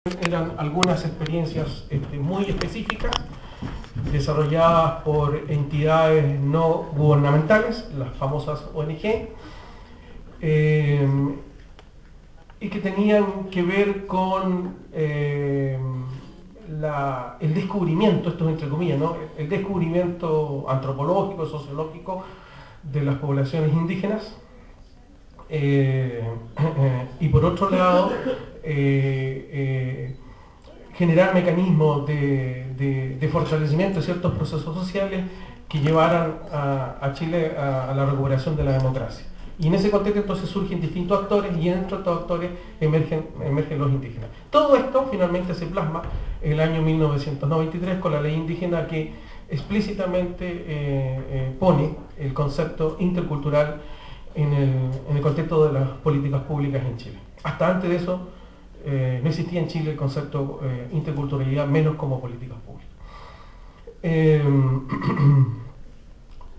eran algunas experiencias muy específicas desarrolladas por entidades no gubernamentales, las famosas ONG, y que tenían que ver con el descubrimiento, esto es entre comillas, ¿no? El descubrimiento antropológico, sociológico de las poblaciones indígenas, y por otro lado generar mecanismos de fortalecimiento de ciertos procesos sociales que llevaran a Chile a la recuperación de la democracia. Y en ese contexto entonces surgen distintos actores y entre estos actores emergen los indígenas. Todo esto finalmente se plasma en el año 1993 con la ley indígena que explícitamente pone el concepto intercultural en el contexto de las políticas públicas en Chile. Hasta antes de eso no existía en Chile el concepto interculturalidad, menos como políticas públicas.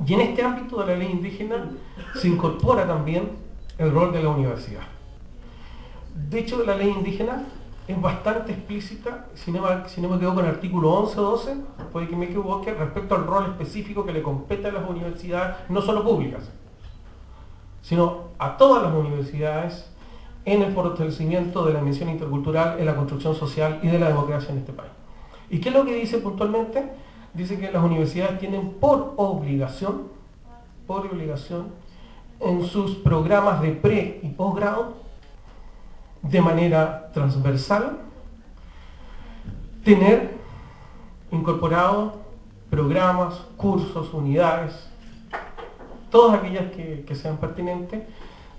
Y en este ámbito de la ley indígena se incorpora también el rol de la universidad. De hecho, la ley indígena es bastante explícita, si no me equivoco, con el artículo 11 o 12, puede que me equivoque, respecto al rol específico que le compete a las universidades, no solo públicas, sino a todas las universidades en el fortalecimiento de la dimensión intercultural, en la construcción social y de la democracia en este país. ¿Y qué es lo que dice puntualmente? Dice que las universidades tienen por obligación, en sus programas de pre y posgrado, de manera transversal, tener incorporados programas, cursos, unidades, todas aquellas que sean pertinentes,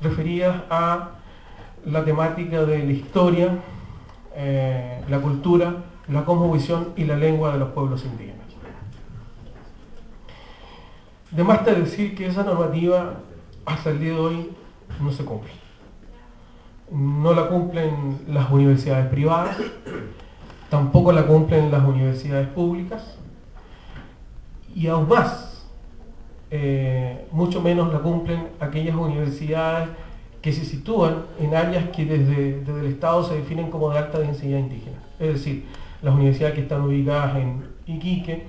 referidas a la temática de la historia, la cultura, la cosmovisión y la lengua de los pueblos indígenas. De más está decir que esa normativa hasta el día de hoy no se cumple. No la cumplen las universidades privadas, tampoco la cumplen las universidades públicas, y aún más, mucho menos la cumplen aquellas universidades que se sitúan en áreas que desde el Estado se definen como de alta densidad indígena. Es decir, las universidades que están ubicadas en Iquique,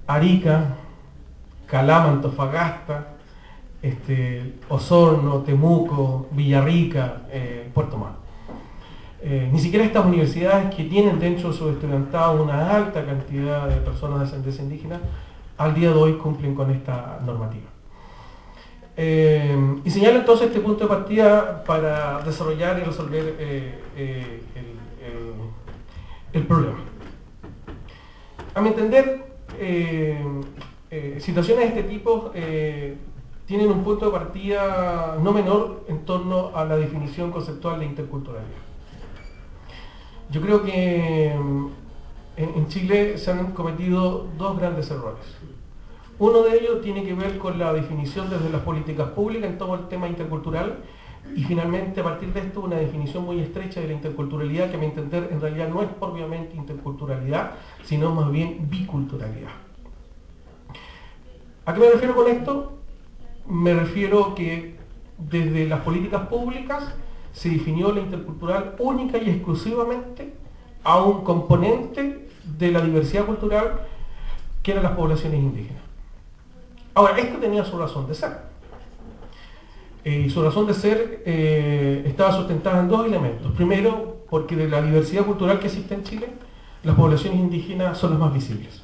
Arica, Calama, Antofagasta, Osorno, Temuco, Villarrica, Puerto Montt. Ni siquiera estas universidades que tienen dentro de su estudiantado una alta cantidad de personas de ascendencia indígena, al día de hoy cumplen con esta normativa. Y señalo entonces este punto de partida para desarrollar y resolver el problema. A mi entender, situaciones de este tipo tienen un punto de partida no menor en torno a la definición conceptual de interculturalidad. Yo creo que en Chile se han cometido dos grandes errores. Uno de ellos tiene que ver con la definición desde las políticas públicas en todo el tema intercultural, y finalmente a partir de esto una definición muy estrecha de la interculturalidad que a mi entender en realidad no es propiamente interculturalidad, sino más bien biculturalidad. ¿A qué me refiero con esto? Me refiero que desde las políticas públicas se definió la intercultural única y exclusivamente a un componente de la diversidad cultural que eran las poblaciones indígenas. Ahora, esto tenía su razón de ser. Y su razón de ser estaba sustentada en dos elementos. Primero, porque de la diversidad cultural que existe en Chile, las poblaciones indígenas son las más visibles.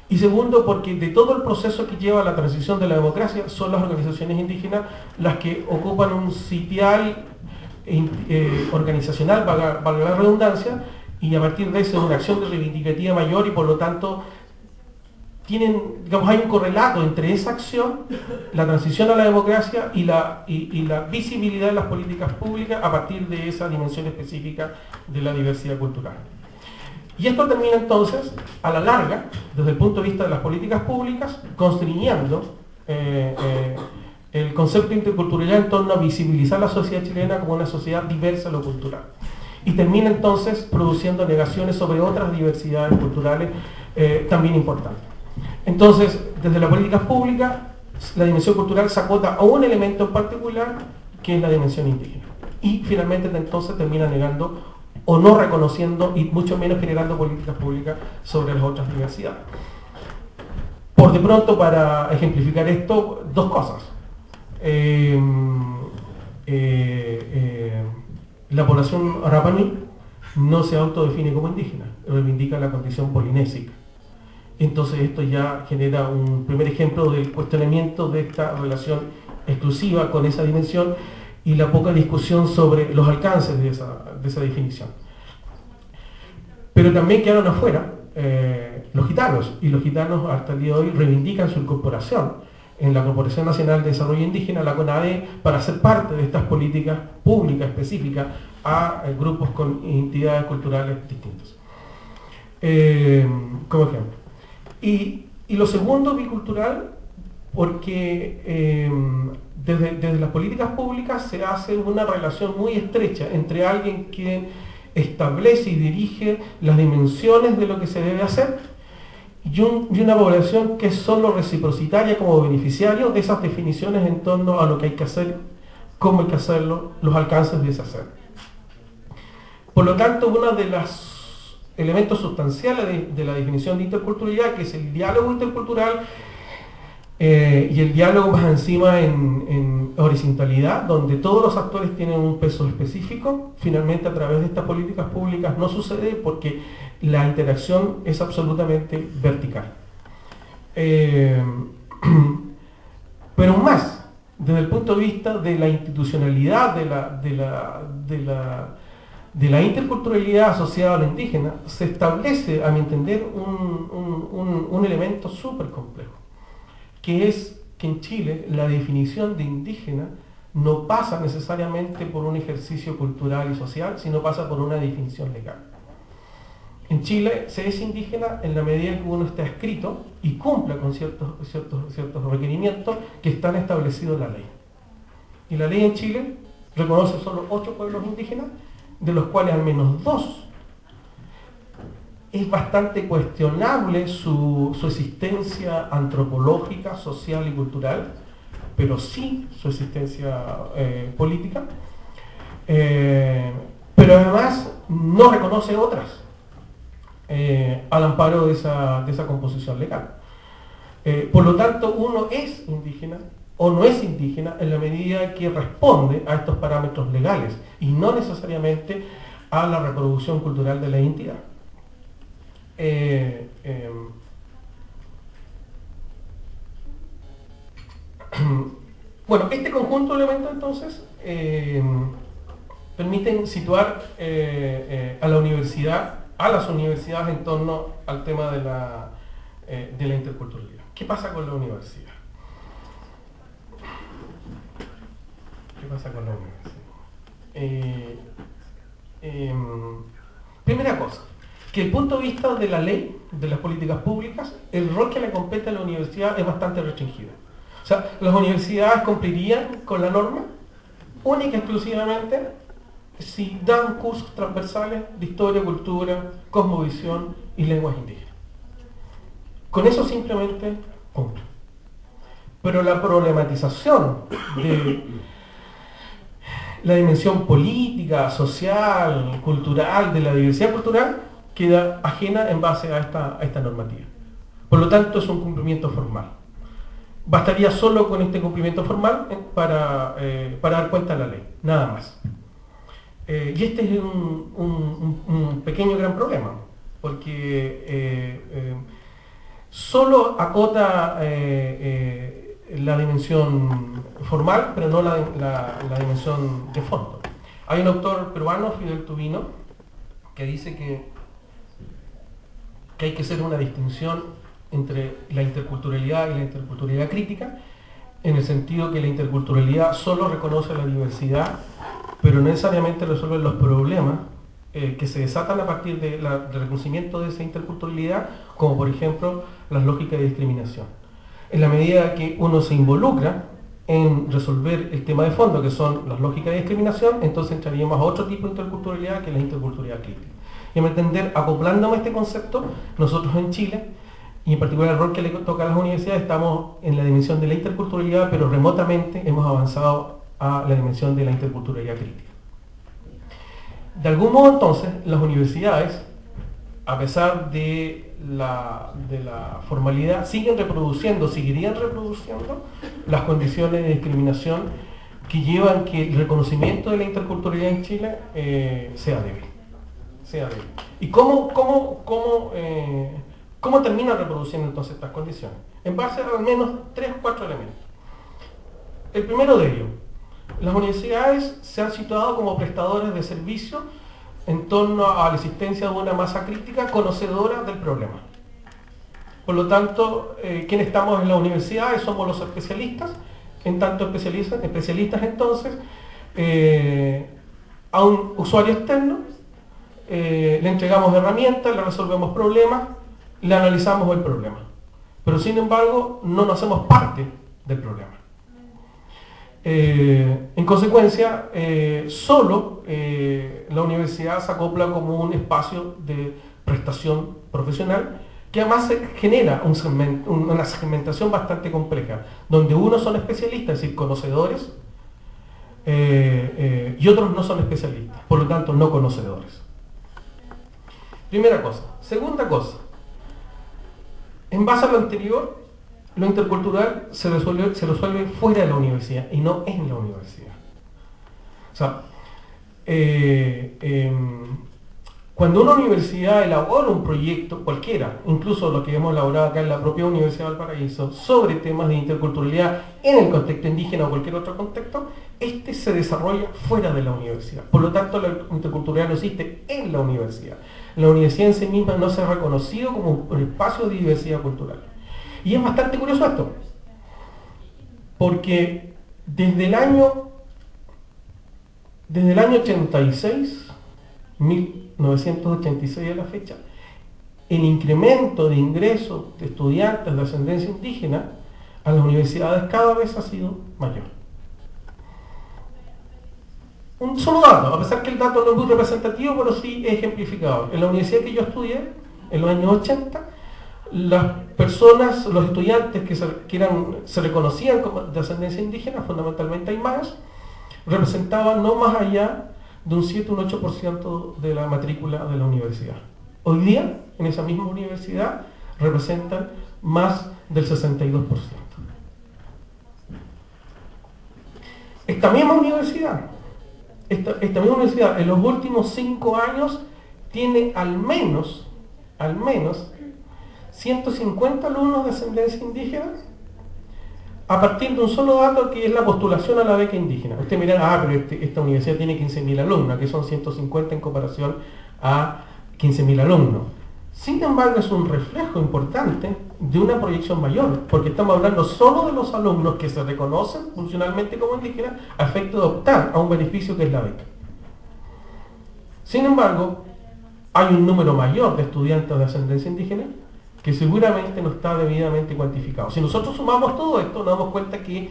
Y segundo, porque de todo el proceso que lleva a la transición de la democracia, son las organizaciones indígenas las que ocupan un sitial organizacional, valga la redundancia, y a partir de eso una acción reivindicativa mayor, y por lo tanto hay un correlato entre esa acción, la transición a la democracia y la visibilidad de las políticas públicas a partir de esa dimensión específica de la diversidad cultural. Y esto termina entonces, a la larga, desde el punto de vista de las políticas públicas, constriñendo el concepto de interculturalidad en torno a visibilizar la sociedad chilena como una sociedad diversa en lo cultural. Y termina entonces produciendo negaciones sobre otras diversidades culturales también importantes. Entonces, desde las políticas públicas, la dimensión cultural se acota a un elemento en particular, que es la dimensión indígena. Y finalmente entonces termina negando o no reconociendo y mucho menos generando políticas públicas sobre las otras diversidades. Por de pronto, para ejemplificar esto, dos cosas. La población Rapa Nui no se autodefine como indígena, reivindica la condición polinésica. Entonces esto ya genera un primer ejemplo del cuestionamiento de esta relación exclusiva con esa dimensión y la poca discusión sobre los alcances de esa definición. Pero también quedaron afuera los gitanos, y los gitanos hasta el día de hoy reivindican su incorporación en la Corporación Nacional de Desarrollo Indígena, la CONADE, para ser parte de estas políticas públicas específicas a grupos con entidades culturales distintas. Como ejemplo. Y lo segundo, bicultural, porque desde las políticas públicas se hace una relación muy estrecha entre alguien que establece y dirige las dimensiones de lo que se debe hacer y una población que es solo reciprocitaria como beneficiario de esas definiciones en torno a lo que hay que hacer, cómo hay que hacerlo, los alcances de ese hacer. Por lo tanto, uno de los elementos sustanciales de la definición de interculturalidad, que es el diálogo intercultural y el diálogo más encima en horizontalidad, donde todos los actores tienen un peso específico, finalmente a través de estas políticas públicas no sucede porque la interacción es absolutamente vertical. Pero aún más, desde el punto de vista de la institucionalidad de la interculturalidad asociada a lo indígena, se establece, a mi entender, un elemento súper complejo, que es que en Chile la definición de indígena no pasa necesariamente por un ejercicio cultural y social, sino pasa por una definición legal. En Chile se es indígena en la medida en que uno está escrito y cumple con ciertos requerimientos que están establecidos en la ley. Y la ley en Chile reconoce solo 8 pueblos indígenas, de los cuales al menos 2 es bastante cuestionable su existencia antropológica, social y cultural, pero sí su existencia política, pero además no reconoce otras al amparo de esa composición legal. Por lo tanto, uno es indígena o no es indígena en la medida que responde a estos parámetros legales y no necesariamente a la reproducción cultural de la identidad. Bueno, este conjunto de elementos entonces permiten situar a la universidad, a las universidades en torno al tema de la interculturalidad. ¿Qué pasa con la universidad? ¿Qué pasa con la universidad? Primera cosa, que el punto de vista de la ley, de las políticas públicas, el rol que le compete a la universidad es bastante restringido. O sea, las universidades cumplirían con la norma única y exclusivamente si dan cursos transversales de historia, cultura, cosmovisión y lenguas indígenas. Con eso simplemente cumplen. Pero la problematización de la dimensión política, social, cultural, de la diversidad cultural, queda ajena en base a esta normativa. Por lo tanto, es un cumplimiento formal. Bastaría solo con este cumplimiento formal para dar cuenta de la ley, nada más. Y este es un pequeño gran problema, porque solo acota la dimensión formal, pero no la dimensión de fondo. Hay un autor peruano, Fidel Tubino, que dice que hay que hacer una distinción entre la interculturalidad y la interculturalidad crítica, en el sentido que la interculturalidad solo reconoce la diversidad, pero no necesariamente resuelve los problemas que se desatan a partir del reconocimiento de esa interculturalidad, como por ejemplo las lógicas de discriminación. En la medida que uno se involucra en resolver el tema de fondo, que son las lógicas de discriminación, entonces entraríamos a otro tipo de interculturalidad, que es la interculturalidad crítica. Y a mi entender, acoplándome a este concepto, nosotros en Chile, y en particular el rol que le toca a las universidades, estamos en la dimensión de la interculturalidad, pero remotamente hemos avanzado a la dimensión de la interculturalidad crítica. De algún modo entonces las universidades, a pesar de la formalidad, seguirían reproduciendo las condiciones de discriminación que llevan que el reconocimiento de la interculturalidad en Chile sea débil. ¿Y cómo termina reproduciendo entonces estas condiciones? En base a al menos 3 o 4 elementos. El primero de ellos, las universidades se han situado como prestadores de servicios en torno a la existencia de una masa crítica conocedora del problema. Por lo tanto, quienes estamos en las universidades somos los especialistas, en tanto especialistas entonces, a un usuario externo, le entregamos herramientas, le resolvemos problemas, le analizamos el problema. Pero sin embargo, no nos hacemos parte del problema. En consecuencia, solo la universidad se acopla como un espacio de prestación profesional que además genera una segmentación bastante compleja, donde unos son especialistas, es decir, conocedores, y otros no son especialistas, por lo tanto no conocedores. Primera cosa. Segunda cosa, en base a lo anterior, lo intercultural se resuelve fuera de la universidad y no en la universidad. O sea, cuando una universidad elabora un proyecto, cualquiera, incluso lo que hemos elaborado acá en la propia Universidad de Valparaíso, sobre temas de interculturalidad en el contexto indígena o cualquier otro contexto, este se desarrolla fuera de la universidad. Por lo tanto, la interculturalidad no existe en la universidad. La universidad en sí misma no se ha reconocido como un espacio de diversidad cultural. Y es bastante curioso esto, porque desde el año 86, 1986 a la fecha, el incremento de ingresos de estudiantes de ascendencia indígena a las universidades cada vez ha sido mayor. Un solo dato, a pesar que el dato no es muy representativo, pero sí es ejemplificador. En la universidad que yo estudié, en los años 80, las personas, los estudiantes que se reconocían como de ascendencia indígena, fundamentalmente aymaras, representaban no más allá de un 7 o un 8% de la matrícula de la universidad. Hoy día, en esa misma universidad, representan más del 62%. Esta misma universidad en los últimos 5 años tiene al menos 150 alumnos de ascendencia indígena a partir de un solo dato que es la postulación a la beca indígena. Usted mirá, pero esta universidad tiene 15.000 alumnos, que son 150 en comparación a 15.000 alumnos. Sin embargo, es un reflejo importante de una proyección mayor, porque estamos hablando solo de los alumnos que se reconocen funcionalmente como indígenas a efecto de optar a un beneficio que es la beca. Sin embargo, hay un número mayor de estudiantes de ascendencia indígena que seguramente no está debidamente cuantificado. Si nosotros sumamos todo esto, nos damos cuenta que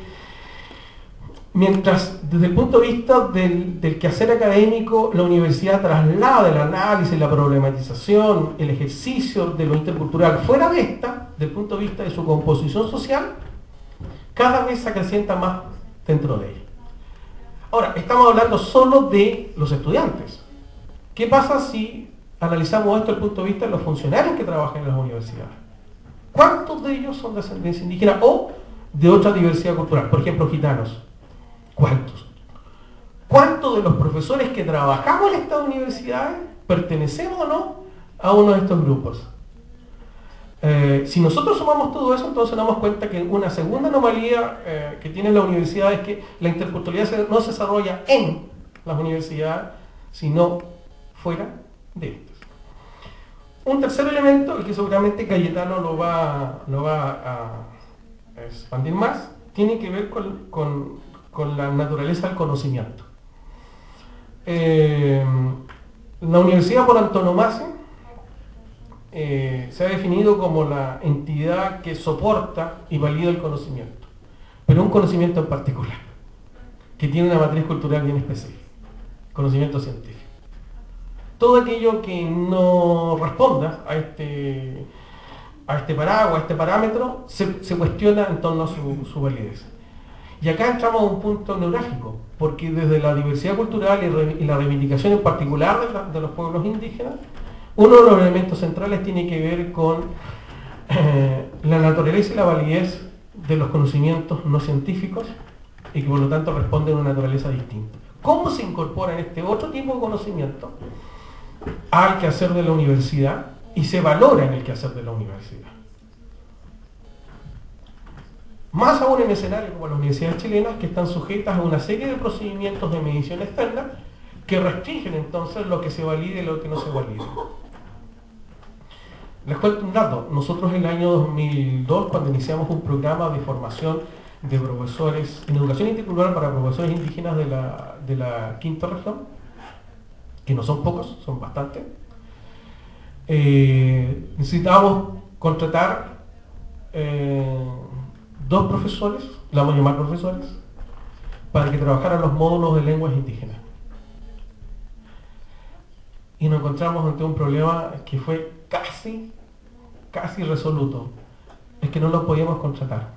mientras desde el punto de vista del quehacer académico la universidad traslada el análisis, la problematización, el ejercicio de lo intercultural fuera de esta, desde el punto de vista de su composición social, cada vez se acrecienta más dentro de ella. Ahora, estamos hablando solo de los estudiantes. ¿Qué pasa si analizamos esto desde el punto de vista de los funcionarios que trabajan en las universidades? ¿Cuántos de ellos son de ascendencia indígena o de otra diversidad cultural? Por ejemplo, gitanos. ¿Cuántos? ¿Cuántos de los profesores que trabajamos en estas universidades pertenecemos o no a uno de estos grupos? Si nosotros sumamos todo eso, entonces nos damos cuenta que una segunda anomalía que tiene la universidad es que la interculturalidad no se desarrolla en las universidades, sino fuera de estas. Un tercer elemento, y que seguramente Cayetano lo va a expandir más, tiene que ver con la naturaleza del conocimiento. La universidad por antonomasia se ha definido como la entidad que soporta y valida el conocimiento, pero un conocimiento en particular, que tiene una matriz cultural bien específica, conocimiento científico. Todo aquello que no responda a este paraguas, a este parámetro, se cuestiona en torno a su validez. Y acá entramos a un punto neurálgico, porque desde la diversidad cultural y la reivindicación en particular de los pueblos indígenas, uno de los elementos centrales tiene que ver con la naturaleza y la validez de los conocimientos no científicos y que por lo tanto responden a una naturaleza distinta. ¿Cómo se incorpora en este otro tipo de conocimiento al quehacer de la universidad y se valora en el quehacer de la universidad? Más aún en escenarios como las universidades chilenas, que están sujetas a una serie de procedimientos de medición externa que restringen entonces lo que se valide y lo que no se valide. Les cuento un dato. Nosotros en el año 2002, cuando iniciamos un programa de formación de profesores en educación intercultural para profesores indígenas de la quinta región, que no son pocos, son bastantes, necesitábamos contratar 2 profesores, la vamos a llamar profesores, para que trabajaran los módulos de lenguas indígenas. Y nos encontramos ante un problema que fue casi resoluto. Es que no los podíamos contratar.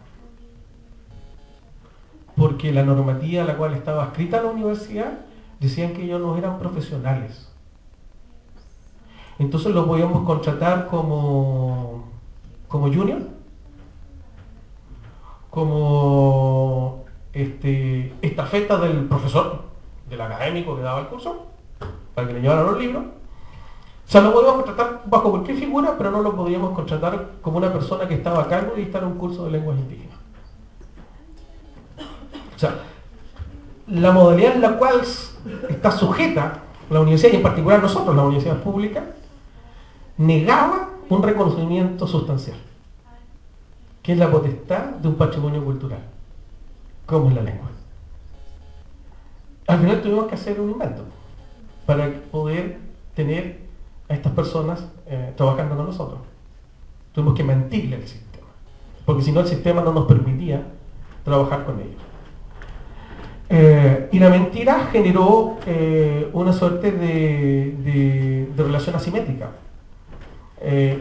Porque la normativa a la cual estaba escrita la universidad decían que ellos no eran profesionales. Entonces los podíamos contratar como junior, como estafeta del profesor, del académico que daba el curso, para que le llevaran los libros. O sea, lo podíamos contratar bajo cualquier figura, pero no lo podíamos contratar como una persona que estaba a cargo de dictar un curso de lenguas indígenas. O sea, la modalidad en la cual está sujeta la universidad, y en particular nosotros, la universidad pública, negaba un reconocimiento sustancial, que es la potestad de un patrimonio cultural, como es la lengua. Al final tuvimos que hacer un invento para poder tener a estas personas trabajando con nosotros. Tuvimos que mentirle al sistema, porque si no el sistema no nos permitía trabajar con ellos. Y la mentira generó una suerte de relación asimétrica,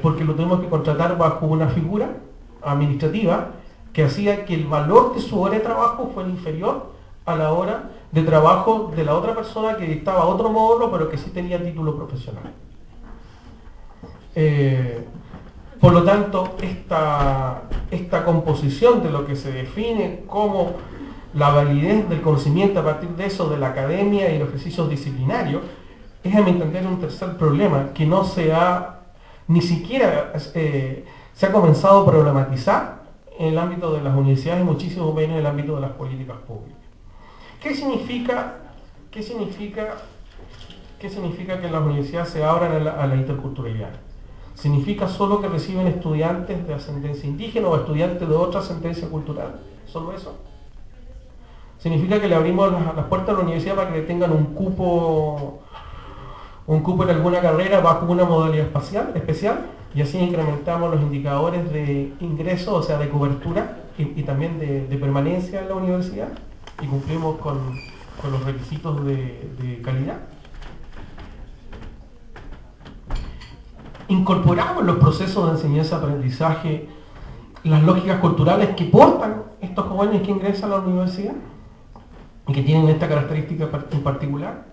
porque lo tuvimos que contratar bajo una figura administrativa que hacía que el valor de su hora de trabajo fuera inferior a la hora de trabajo de la otra persona que dictaba otro módulo, pero que sí tenía título profesional. Por lo tanto, esta composición de lo que se define como la validez del conocimiento a partir de eso, de la academia y los ejercicios disciplinarios, es a mi entender un tercer problema que no se ha, ni siquiera se ha comenzado a problematizar en el ámbito de las universidades y muchísimo menos en el ámbito de las políticas públicas. ¿Qué significa que las universidades se abran a la interculturalidad? ¿Significa solo que reciben estudiantes de ascendencia indígena o estudiantes de otra ascendencia cultural? ¿Solo eso? ¿Significa que le abrimos las puertas a la universidad para que tengan un cupo en alguna carrera bajo una modalidad especial? Y así incrementamos los indicadores de ingreso, o sea, de cobertura y también de permanencia en la universidad, y cumplimos con los requisitos de calidad. Incorporamos en los procesos de enseñanza-aprendizaje las lógicas culturales que portan estos jóvenes que ingresan a la universidad y que tienen esta característica en particular.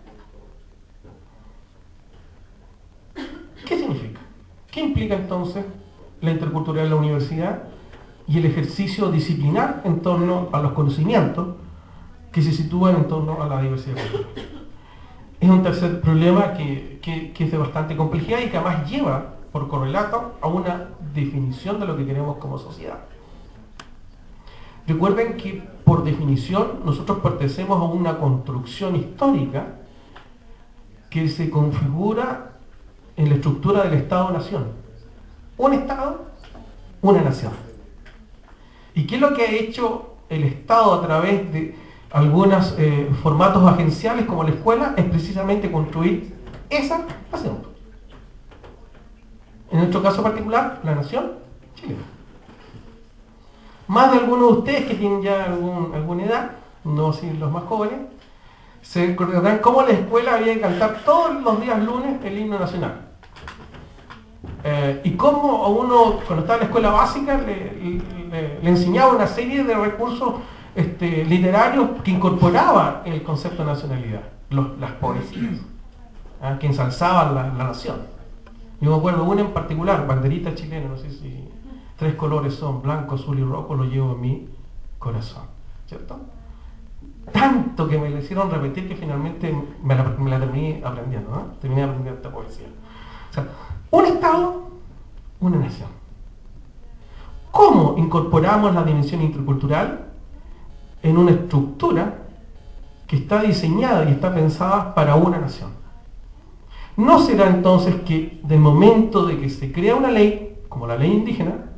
¿Qué significa? ¿Qué implica entonces la interculturalidad en la universidad y el ejercicio disciplinar en torno a los conocimientos que se sitúan en torno a la diversidad cultural? Es un tercer problema que es de bastante complejidad y que además lleva por correlato a una definición de lo que queremos como sociedad. Recuerden que por definición nosotros pertenecemos a una construcción histórica que se configura en la estructura del Estado-Nación. Un Estado, una nación. ¿Y qué es lo que ha hecho el Estado a través de algunos formatos agenciales como la escuela? Es precisamente construir esa nación. En nuestro caso particular, la nación chilena. Más de algunos de ustedes que tienen ya alguna edad, no así los más jóvenes, se recordarán cómo la escuela había que cantar todos los días lunes el himno nacional. Y cómo a uno, cuando estaba en la escuela básica, le enseñaba una serie de recursos literarios que incorporaban el concepto de nacionalidad, las poesías, que ensalzaban la nación. Yo me acuerdo una en particular, banderita chilena, no sé si 3 colores son, blanco, azul y rojo, lo llevo en mi corazón, ¿cierto? Tanto que me le hicieron repetir que finalmente me la terminé aprendiendo, ¿no? Terminé aprendiendo esta poesía. O sea, un Estado, una nación. ¿Cómo incorporamos la dimensión intercultural en una estructura que está diseñada y está pensada para una nación? ¿No será entonces que del momento de que se crea una ley, como la ley indígena,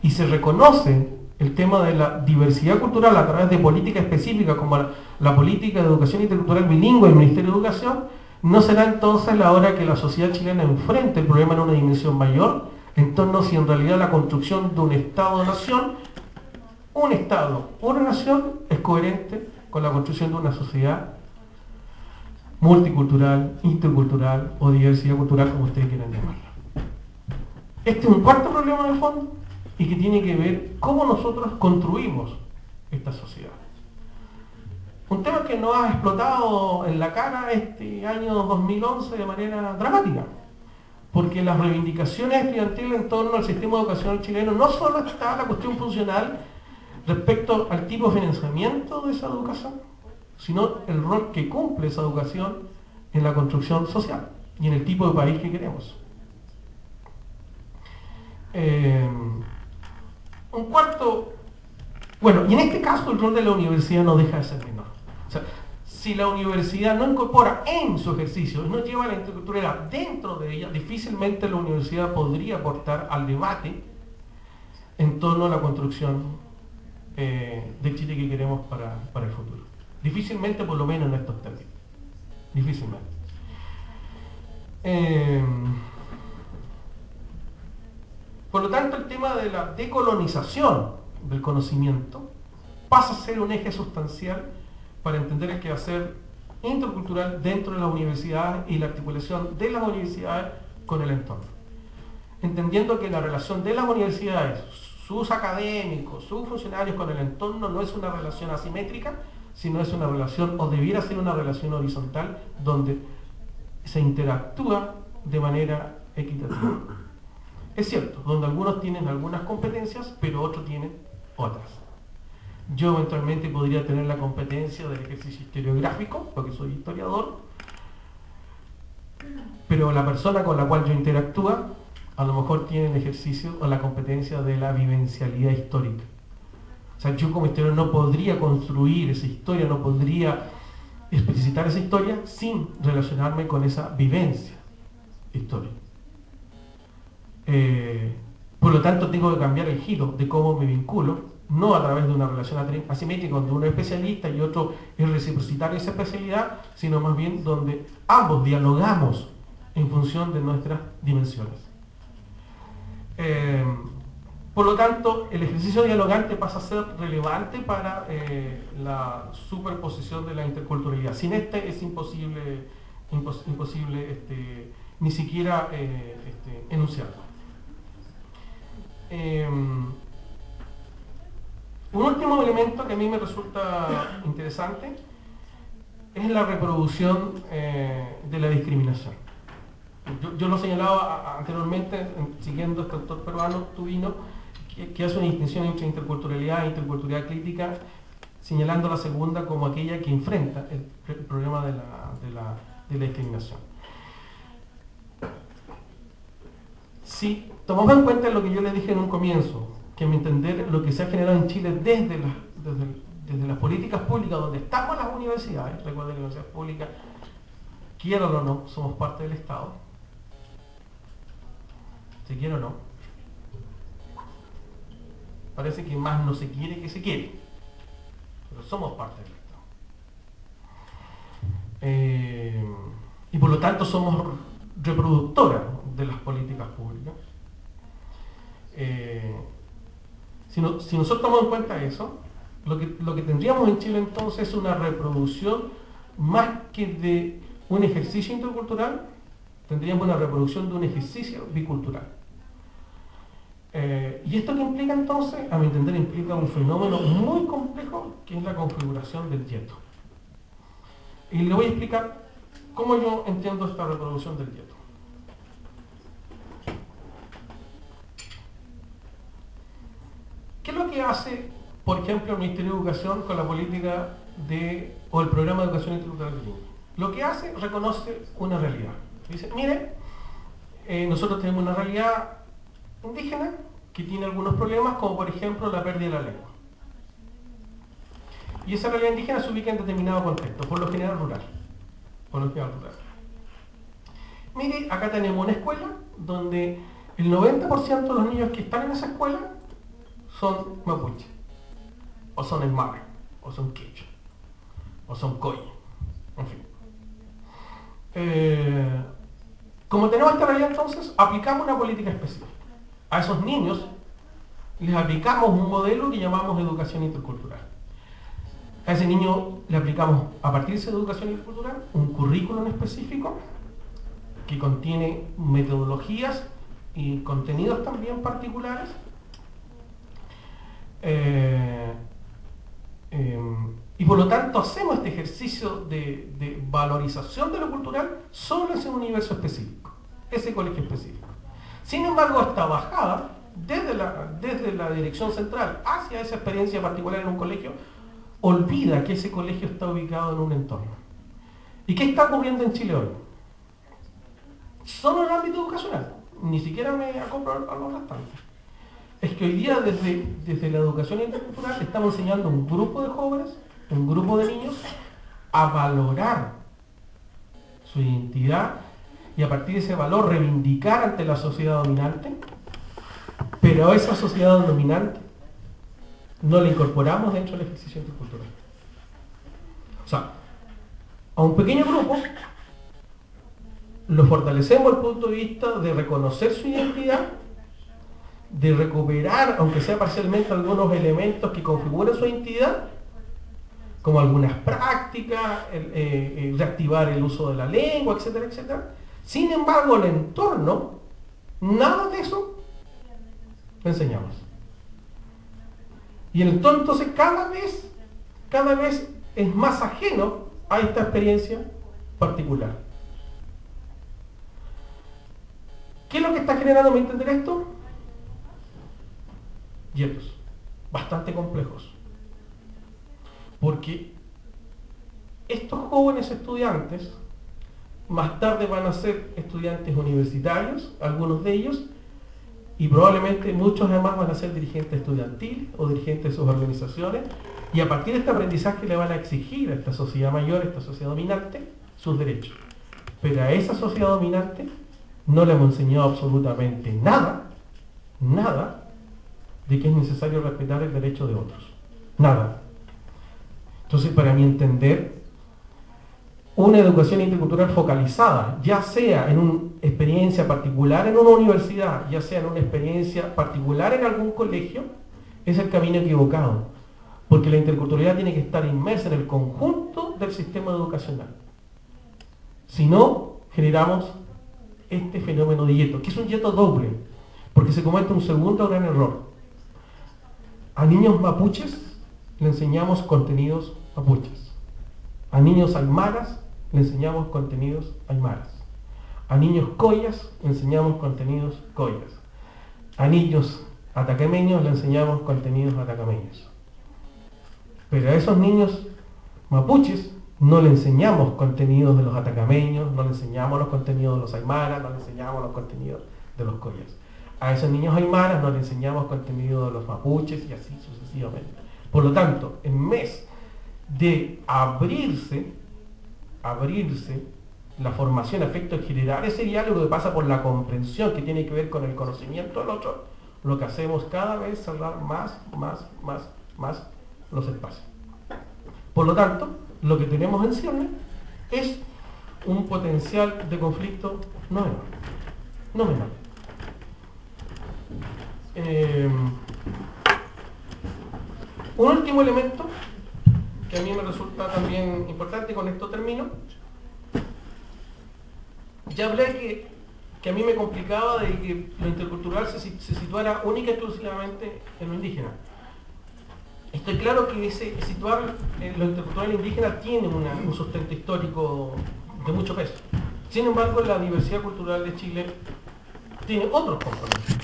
y se reconoce el tema de la diversidad cultural a través de políticas específicas como la política de educación intercultural bilingüe del Ministerio de Educación, no será entonces la hora que la sociedad chilena enfrente el problema en una dimensión mayor, en torno a si en realidad la construcción de un Estado-nación, un Estado, una nación, es coherente con la construcción de una sociedad multicultural, intercultural o diversidad cultural, como ustedes quieran llamarla. Este es un cuarto problema de fondo y que tiene que ver cómo nosotros construimos esta sociedad. Un tema que nos ha explotado en la cara este año 2011 de manera dramática, porque las reivindicaciones estudiantiles en torno al sistema educacional chileno no solo está la cuestión funcional respecto al tipo de financiamiento de esa educación, sino el rol que cumple esa educación en la construcción social y en el tipo de país que queremos. Un cuarto, bueno, y en este caso el rol de la universidad no deja de ser menor. O sea, si la universidad no incorpora en su ejercicio, no lleva la interculturalidad dentro de ella, difícilmente la universidad podría aportar al debate en torno a la construcción del Chile que queremos para el futuro. Difícilmente, por lo menos en estos términos. Difícilmente. Por lo tanto, el tema de la decolonización del conocimiento pasa a ser un eje sustancial para entender el quehacer intercultural dentro de las universidades y la articulación de las universidades con el entorno. Entendiendo que la relación de las universidades, sus académicos, sus funcionarios con el entorno no es una relación asimétrica, sino es una relación, o debiera ser una relación horizontal, donde se interactúa de manera equitativa. Es cierto, donde algunos tienen algunas competencias, pero otros tienen otras. Yo eventualmente podría tener la competencia del ejercicio historiográfico, porque soy historiador, pero la persona con la cual yo interactúa, a lo mejor tiene el ejercicio o la competencia de la vivencialidad histórica. O sea, yo como historiador no podría construir esa historia, no podría explicitar esa historia sin relacionarme con esa vivencia histórica. Por lo tanto, tengo que cambiar el giro de cómo me vinculo, no a través de una relación asimétrica donde uno es especialista y otro es reciprocitar esa especialidad, sino más bien donde ambos dialogamos en función de nuestras dimensiones. Por lo tanto, el ejercicio dialogante pasa a ser relevante para la superposición de la interculturalidad. Sin este es imposible ni siquiera enunciarlo. Un último elemento que a mí me resulta interesante es la reproducción de la discriminación. Yo lo señalaba anteriormente, siguiendo este autor peruano, Tubino, que hace una distinción entre interculturalidad e interculturalidad crítica, señalando la segunda como aquella que enfrenta el problema de la discriminación. Si tomamos en cuenta lo que yo les dije en un comienzo, que a mi entender lo que se ha generado en Chile desde las políticas públicas donde estamos las universidades, recuerden que las universidades públicas, quieran o no, somos parte del Estado, se quiere o no, parece que más no se quiere que se quiere, pero somos parte del Estado. Y por lo tanto somos reproductoras de las políticas públicas. Si nosotros tomamos en cuenta eso, lo que tendríamos en Chile entonces es una reproducción más que de un ejercicio intercultural, tendríamos una reproducción de un ejercicio bicultural. ¿Y esto qué implica entonces? A mi entender implica un fenómeno muy complejo que es la configuración del yeto. Y le voy a explicar cómo yo entiendo esta reproducción del yeto. ¿Qué es lo que hace, por ejemplo, el Ministerio de Educación con la política o el programa de educación intercultural de niños? Lo que hace, reconoce una realidad. Dice, mire, nosotros tenemos una realidad indígena que tiene algunos problemas, como por ejemplo la pérdida de la lengua. Y esa realidad indígena se ubica en determinado contexto, por lo general rural. Mire, acá tenemos una escuela donde el 90% de los niños que están en esa escuela son mapuche, o son aymara, o son quechua, o son coye, en fin. Como tenemos esta realidad, entonces aplicamos una política específica. A esos niños les aplicamos un modelo que llamamos educación intercultural. A ese niño le aplicamos, a partir de esa educación intercultural, un currículum específico que contiene metodologías y contenidos también particulares. Y por lo tanto hacemos este ejercicio de valorización de lo cultural solo en ese universo específico, ese colegio específico. Sin embargo, esta bajada desde la dirección central hacia esa experiencia particular en un colegio olvida que ese colegio está ubicado en un entorno. ¿Y qué está ocurriendo en Chile hoy? Solo en el ámbito educacional, ni siquiera me acoplo a los restantes. Es que hoy día desde la educación intercultural estamos enseñando a un grupo de jóvenes, un grupo de niños, a valorar su identidad y a partir de ese valor reivindicar ante la sociedad dominante, pero a esa sociedad dominante no la incorporamos dentro del ejercicio intercultural. O sea, a un pequeño grupo lo fortalecemos desde el punto de vista de reconocer su identidad, de recuperar, aunque sea parcialmente, algunos elementos que configuran su identidad, como algunas prácticas, reactivar el uso de la lengua, etcétera, etcétera. Sin embargo, el entorno, nada de eso le enseñamos. Y el entorno, entonces, cada vez es más ajeno a esta experiencia particular. ¿Qué es lo que está generando, me entender esto? Yetos, bastante complejos. Porque estos jóvenes estudiantes más tarde van a ser estudiantes universitarios, algunos de ellos, y probablemente muchos además van a ser dirigentes estudiantiles o dirigentes de sus organizaciones, y a partir de este aprendizaje le van a exigir a esta sociedad mayor, a esta sociedad dominante, sus derechos. Pero a esa sociedad dominante no le hemos enseñado absolutamente nada de que es necesario respetar el derecho de otros. Nada. Entonces, para mi entender, una educación intercultural focalizada, ya sea en una experiencia particular en una universidad, ya sea en una experiencia particular en algún colegio, es el camino equivocado. Porque la interculturalidad tiene que estar inmersa en el conjunto del sistema educacional. Si no, generamos este fenómeno de yeto, que es un yeto doble, porque se comete un segundo gran error. A niños mapuches le enseñamos contenidos mapuches. A niños aymaras le enseñamos contenidos aymaras. A niños coyas le enseñamos contenidos coyas. A niños atacameños le enseñamos contenidos atacameños. Pero a esos niños mapuches no le enseñamos contenidos de los atacameños, no le enseñamos los contenidos de los aymaras, no le enseñamos los contenidos de los coyas. A esos niños aymaras no le enseñamos contenido de los mapuches y así sucesivamente. Por lo tanto, en vez de abrirse la formación a efectos generales, ese diálogo que pasa por la comprensión, que tiene que ver con el conocimiento del otro, lo que hacemos cada vez es cerrar más los espacios. Por lo tanto, lo que tenemos en ciernes es un potencial de conflicto no menor. Un último elemento que a mí me resulta también importante, y con esto termino. Ya hablé que a mí me complicaba de que lo intercultural se situara única y exclusivamente en lo indígena. Estoy claro que situar lo intercultural indígena tiene un sustento histórico de mucho peso. Sin embargo, la diversidad cultural de Chile tiene otros componentes.